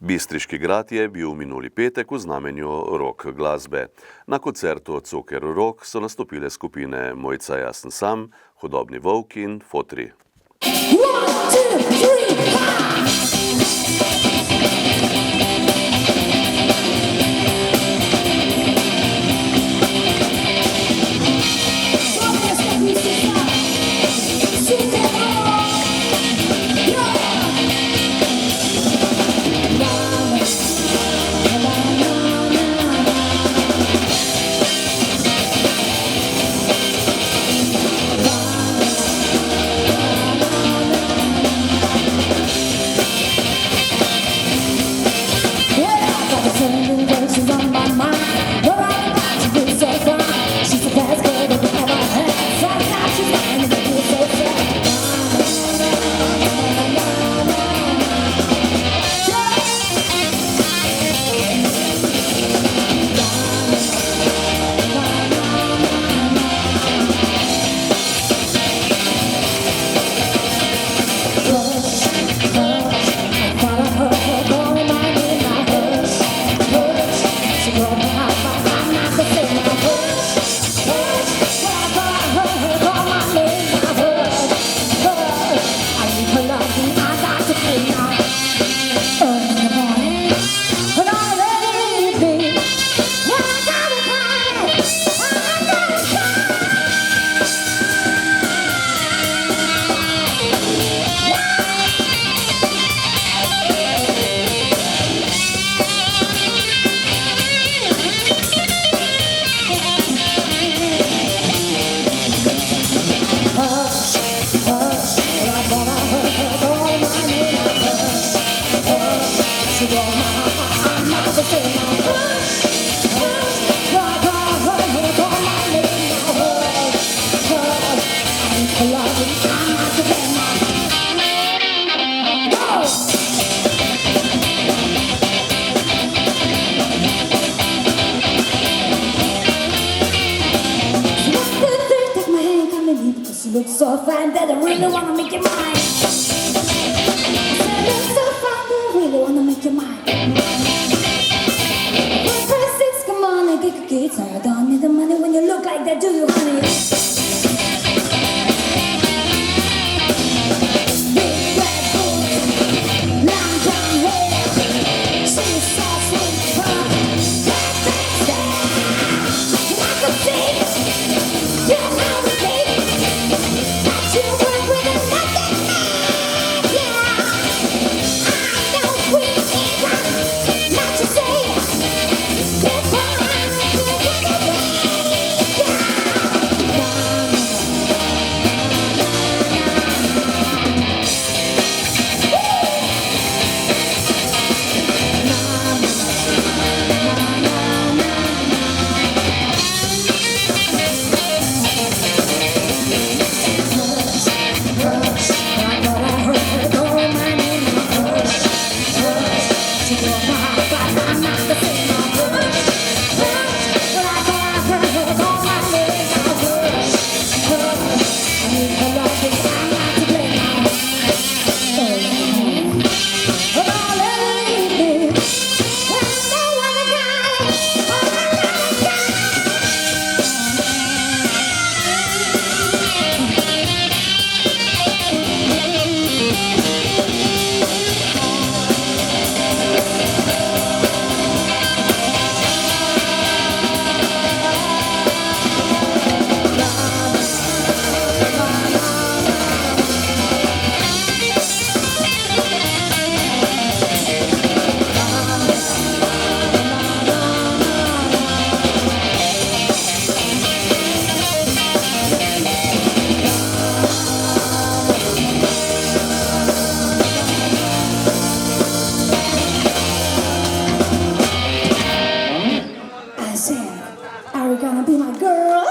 Bistriški grad je bil minuli petek v znamenju rock glasbe. Na koncertu Coker Rock so nastopile skupine Mojca Jasen Sam, Hudobni Volk in Fotri. 1, 2, 3, look so fine that I really wanna make you mine. Look so fine that I really wanna make you mine. Press 6, come on and get a guitar. I don't need the money when you look like that, do you, honey? Big red boots, long brown hair. She's so sweet, huh? I could see you're out of date. Are you gonna be my girl?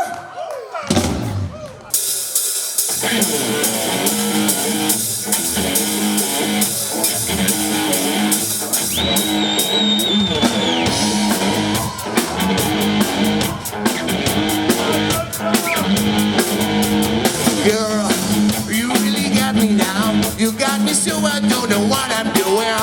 Girl, you really got me now. You got me so I don't know what I'm doing.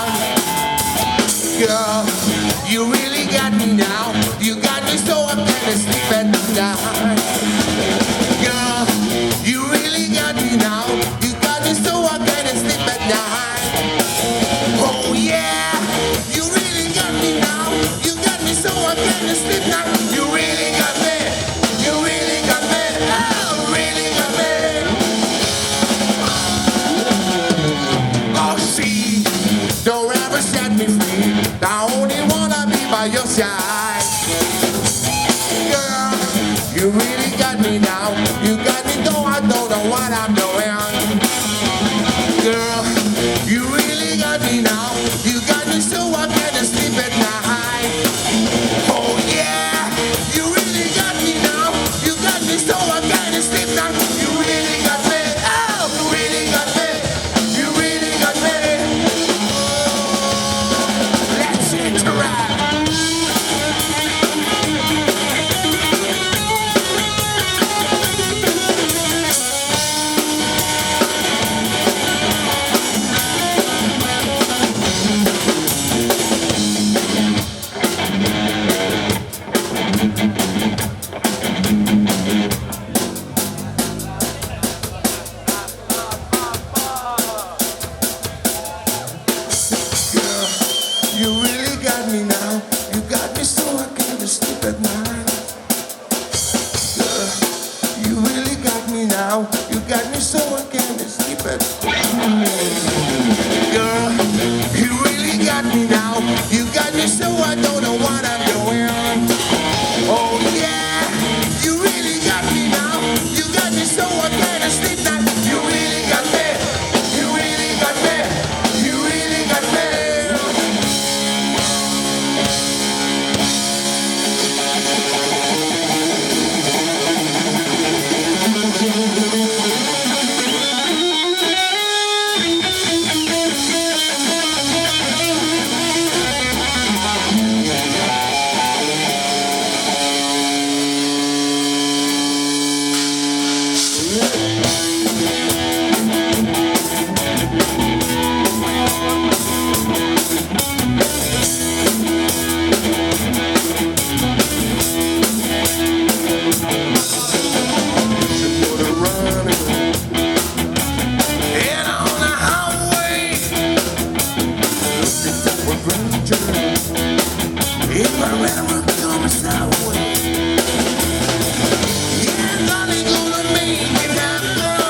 sunshine. Girl, you really got me now. You got me though I don't know what I'm doing. Girl, you really got me now. You got me so I can't sleep at night. Oh yeah, you really got me now. You got me so I can't sleep now. You really got me. Oh, you really got me. You really got me. Let's interact. You really got me now. You got me so I can't sleep at night. Girl, you really got me now. You got me so I can't sleep at night. Girl, you really got me now. You got me so I don't know what I'm doing. Oh yeah, you really got me now. You got me so I can't sleep now. You really got me. You really got me. You really got me. And on the highway, looking for adventure. If I ever come south way, yeah, nothing gonna make it happen.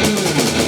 Thank